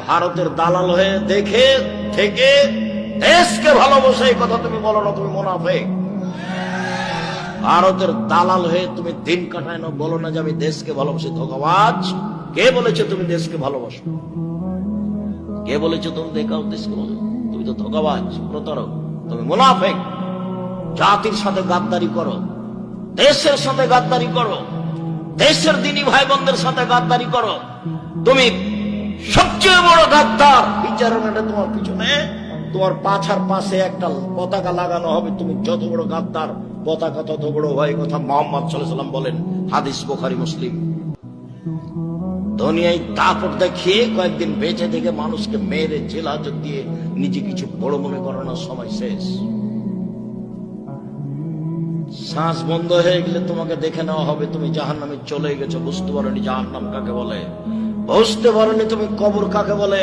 ভারতের দালাল হয়ে দেখে থেকে দেশকে ভালোবাসে এই কথা তুমি বলো না, তুমি মুনাফিক। ভারতের দালাল হয়ে তুমি দিন কাটায় না, বলো না যে আমি দেশকে ভালোবাসি। ধোঁকাবাজ। কে বলেছে তুমি দেশকে ভালোবাসো? কে বলেছে তুমি দেশকে ভালো? তুমি তো ধোঁকাবাজ, প্রতারক, তুমি মুনাফিক। জাতির সাথে গাদ্দারি করো, দেশের সাথে গাদ্দারি করো, দেশের দিনী ভাই বোনদের সাথে গাদ্দারি করো। তুমি সবচেয়ে বড় গাদ্দার। বিচারণাটা তোমার পিছনে, তোমার পাছার পাশে একটা পতাকা লাগানো হবে। তুমি যত বড় গাদ্দার, পতাকা তত বড় ভাই। কথা মুহাম্মদ সাল্লাল্লাহু আলাইহি ওয়াসাল্লাম বলেন, হাদিস বুখারী মুসলিম। দুনিয়ায় দাপট দেখিয়ে কয়েকদিন বেঁচে থেকে মানুষকে মেরে জেলহাজত দিয়ে নিজে কিছু বড় মনে করানোর সময় শেষ। শ্বাস বন্ধ হয়ে গেলে তোমাকে দেখে নেওয়া হবে তুমি জাহান্নামে চলে গেছো। বুঝতে পারোনি জাহান্নাম কাকে বলে, বুঝতে পারোনি তুমি কবর কাকে বলে।